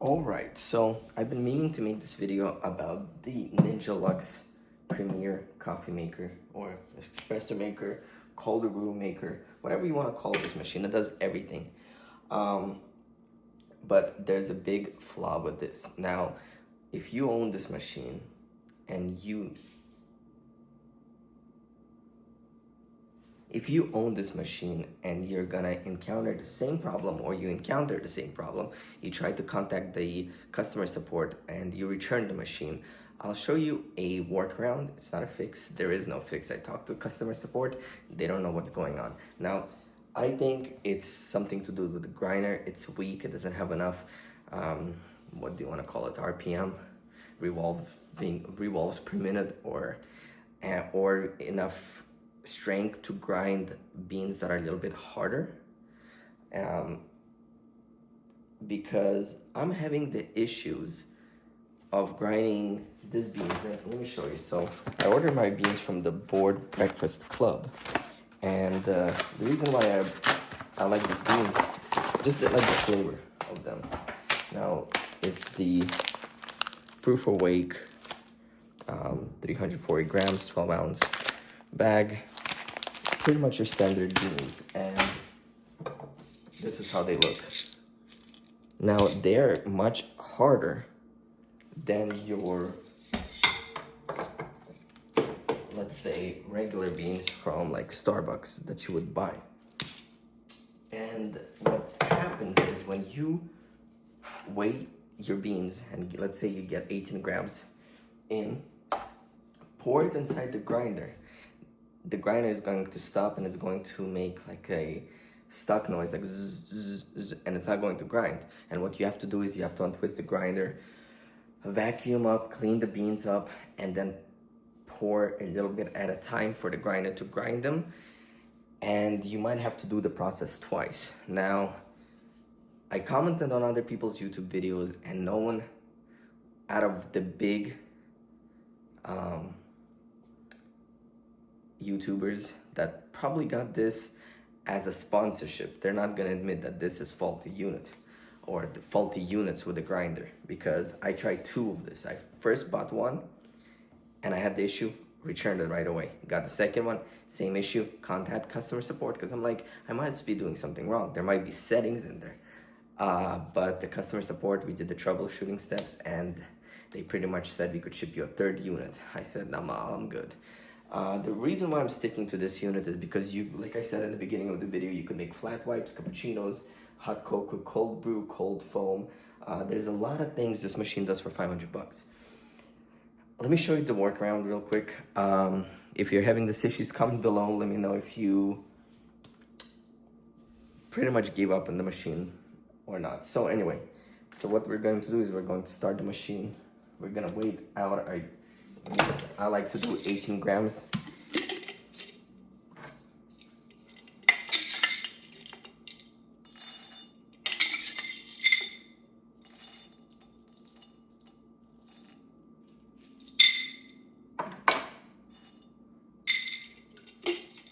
Alright, so I've been meaning to make this video about the Ninja Luxe Premier coffee maker or espresso maker, cold brew maker, whatever you want to call this machine. It does everything. But there's a big flaw with this. Now, if you own this machine and if you own this machine and you're gonna encounter the same problem, or you encounter the same problem, you try to contact the customer support and you return the machine, I'll show you a workaround. It's not a fix. There is no fix. I talked to customer support. They don't know what's going on. Now, I think it's something to do with the grinder. It's weak. It doesn't have enough, what do you want to call it, RPM, revolves per minute, or enough strength to grind beans that are a little bit harder, because I'm having the issues of grinding these beans. And let me show you. So I ordered my beans from the Board Breakfast Club, and the reason why I like these beans, just like the flavor of them. Now it's the Proof Awake 340 grams 12-ounce bag, pretty much your standard beans, and this is how they look. Now they're much harder than your, let's say, regular beans from like Starbucks that you would buy. And what happens is when you weigh your beans, and let's say you get 18 grams in, pour it inside the grinder. The grinder is going to stop and it's going to make like a stuck noise, like zzz, zzz, zzz, and it's not going to grind. And what you have to do is you have to untwist the grinder, vacuum up, clean the beans up, and then pour a little bit at a time for the grinder to grind them. And you might have to do the process twice. Now, I commented on other people's YouTube videos, and no one out of the big YouTubers that probably got this as a sponsorship, they're not gonna admit that this is faulty unit or the faulty units with the grinder, because I tried two of this. I first bought one and I had the issue, returned it right away. Got the second one, same issue, contact customer support, because I'm like, I might be doing something wrong. There might be settings in there. But the customer support, we did the troubleshooting steps, and they pretty much said we could ship you a third unit. I said, no, I'm good. The reason why I'm sticking to this unit is because you, like I said in the beginning of the video, you can make flat whites, cappuccinos, hot cocoa, cold brew, cold foam. There's a lot of things this machine does for 500 bucks. Let me show you the workaround real quick. If you're having these issues, comment below. Let me know if you pretty much gave up on the machine or not. So anyway, so what we're going to do is we're going to start the machine. We're gonna wait out. I like to do 18 grams.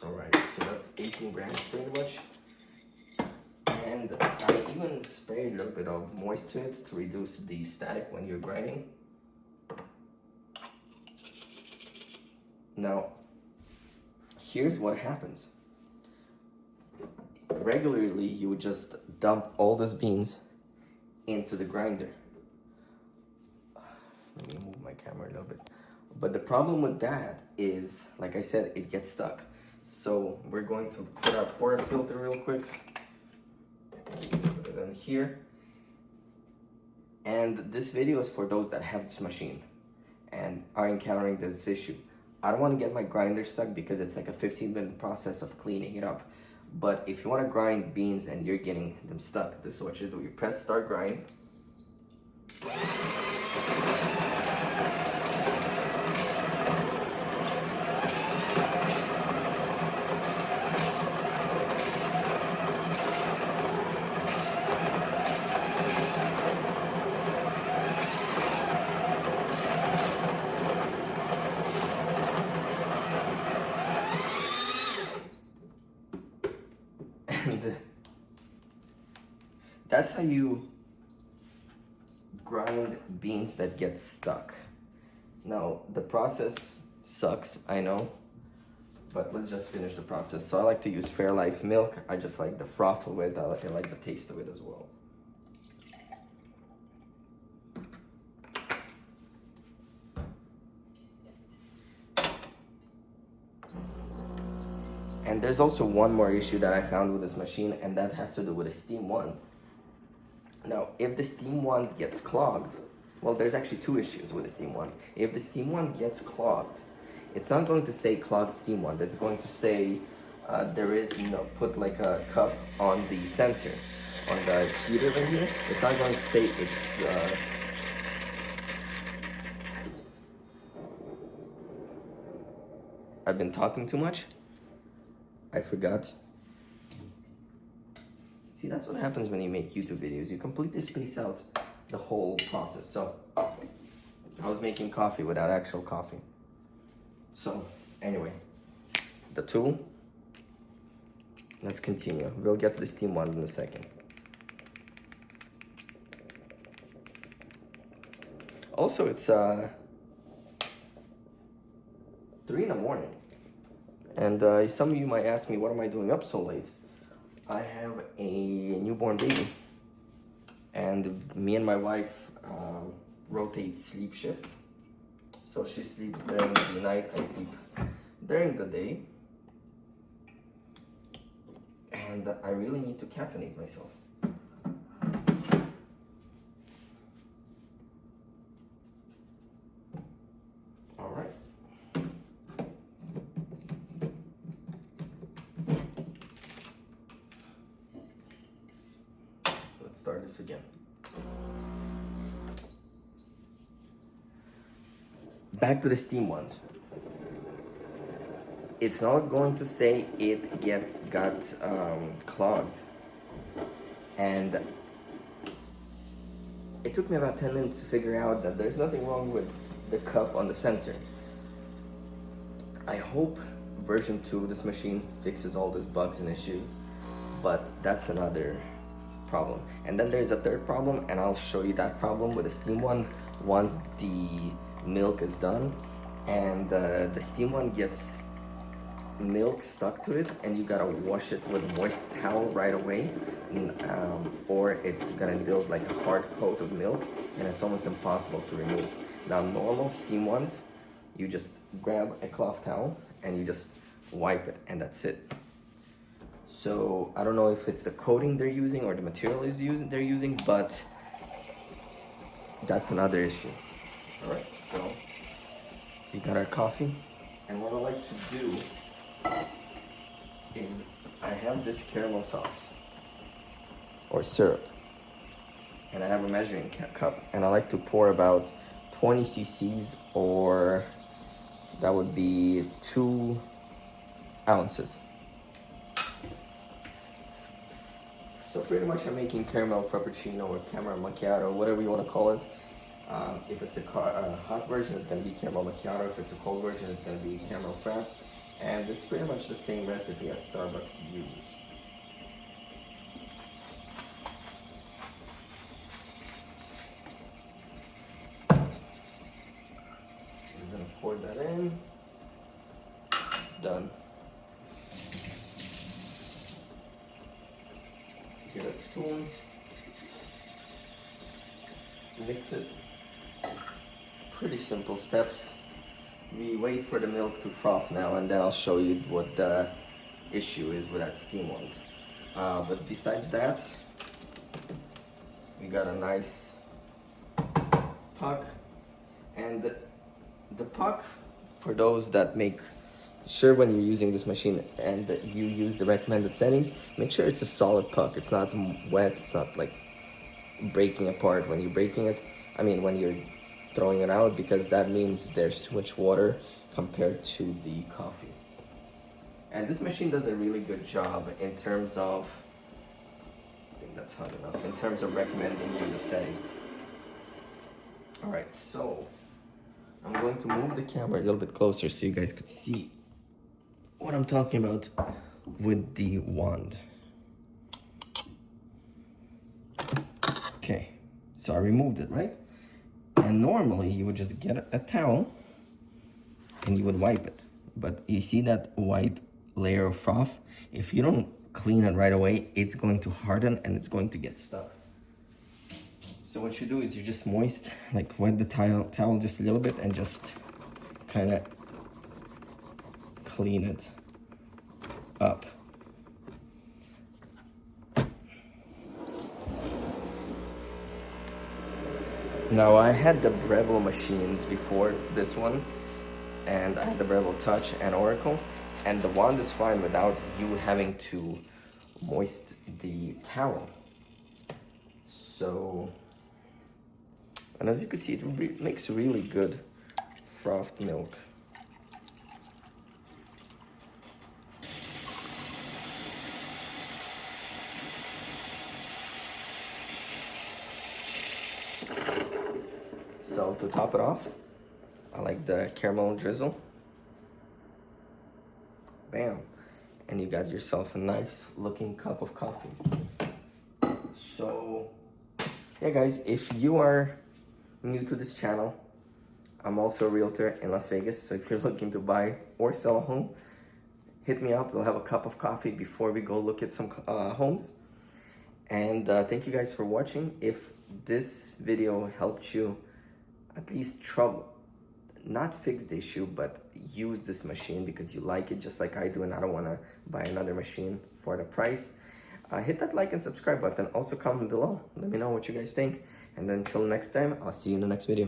Alright, so that's 18 grams pretty much. And I even spray a little bit of moist to it to reduce the static when you're grinding. Now, here's what happens. Regularly, you would just dump all these beans into the grinder. Let me move my camera a little bit. But the problem with that is, like I said, it gets stuck. So we're going to put our portafilter real quick. Put it in here. And this video is for those that have this machine and are encountering this issue. I don't want to get my grinder stuck because it's like a 15-minute process of cleaning it up. But if you want to grind beans and you're getting them stuck, this is what you do. You press start grind. And that's how you grind beans that get stuck. Now, the process sucks, I know, but let's just finish the process. So I like to use Fairlife milk. I just like the froth of it. I like the taste of it as well. And there's also one more issue that I found with this machine, and that has to do with the steam wand. Now, if the steam wand gets clogged, well, there's actually two issues with the steam wand. If the steam wand gets clogged, it's not going to say clogged steam wand. It's going to say there is, put like a cup on the sensor, on the heater right here. It's not going to say it's... I've been talking too much. I forgot. See, that's what happens when you make YouTube videos. You completely space out the whole process. So, I was making coffee without actual coffee. So, anyway, the tool. Let's continue. We'll get to the steam wand in a second. Also, it's 3 in the morning. And some of you might ask me, what am I doing up so late? I have a newborn baby. And me and my wife rotate sleep shifts. So she sleeps during the night, I sleep during the day. And I really need to caffeinate myself. Start this again. Back to the steam wand. It's not going to say it got clogged. And it took me about 10 minutes to figure out that there's nothing wrong with the cup on the sensor. I hope version 2 of this machine fixes all these bugs and issues, but that's another problem. And then there's a third problem, and I'll show you that problem with the steam wand once the milk is done, and the steam wand gets milk stuck to it, and you gotta wash it with a moist towel right away, or it's gonna build like a hard coat of milk, and it's almost impossible to remove. Now, normal steam wands, you just grab a cloth towel and you just wipe it, and that's it. So I don't know if it's the coating they're using or the material they're using, but that's another issue. All right, so we got our coffee, and what I like to do is I have this caramel sauce or syrup, and I have a measuring cup, and I like to pour about 20 cc's, or that would be 2 ounces. So pretty much I'm making caramel frappuccino or caramel macchiato, whatever you want to call it. If it's a hot version, it's going to be caramel macchiato. If it's a cold version, it's going to be caramel frap. And it's pretty much the same recipe as Starbucks uses. We're going to pour that in. Done. Get a spoon, mix it. Pretty simple steps. We wait for the milk to froth now, and then I'll show you what the issue is with that steam wand. But besides that, we got a nice puck, and the puck, for those that make sure when you're using this machine and you use the recommended settings, make sure it's a solid puck. It's not wet, it's not like breaking apart when you're breaking it. I mean, when you're throwing it out, because that means there's too much water compared to the coffee. And this machine does a really good job in terms of, I think that's hot enough, in terms of recommending you the settings. All right, so I'm going to move the camera a little bit closer so you guys could see what I'm talking about with the wand. Okay, So I removed it, right? And normally you would just get a towel and you would wipe it. But you see that white layer of froth? If you don't clean it right away, it's going to harden and it's going to get stuck. So what you do is you just wet the towel just a little bit and just kind of clean it up. Now I had the Breville machines before this one, and I had the Breville Touch and Oracle, and the wand is fine without you having to moist the towel. So, and as you can see, it makes really good frothed milk. So to top it off, I like the caramel drizzle. Bam. And you got yourself a nice looking cup of coffee. So, yeah guys, if you are new to this channel, I'm also a realtor in Las Vegas. So if you're looking to buy or sell a home, hit me up. We'll have a cup of coffee before we go look at some homes. And thank you guys for watching. If this video helped you at least not fix the issue, but use this machine because you like it just like I do and I don't want to buy another machine for the price, hit that like and subscribe button. Also comment below. Let me know what you guys think. And then until next time, I'll see you in the next video.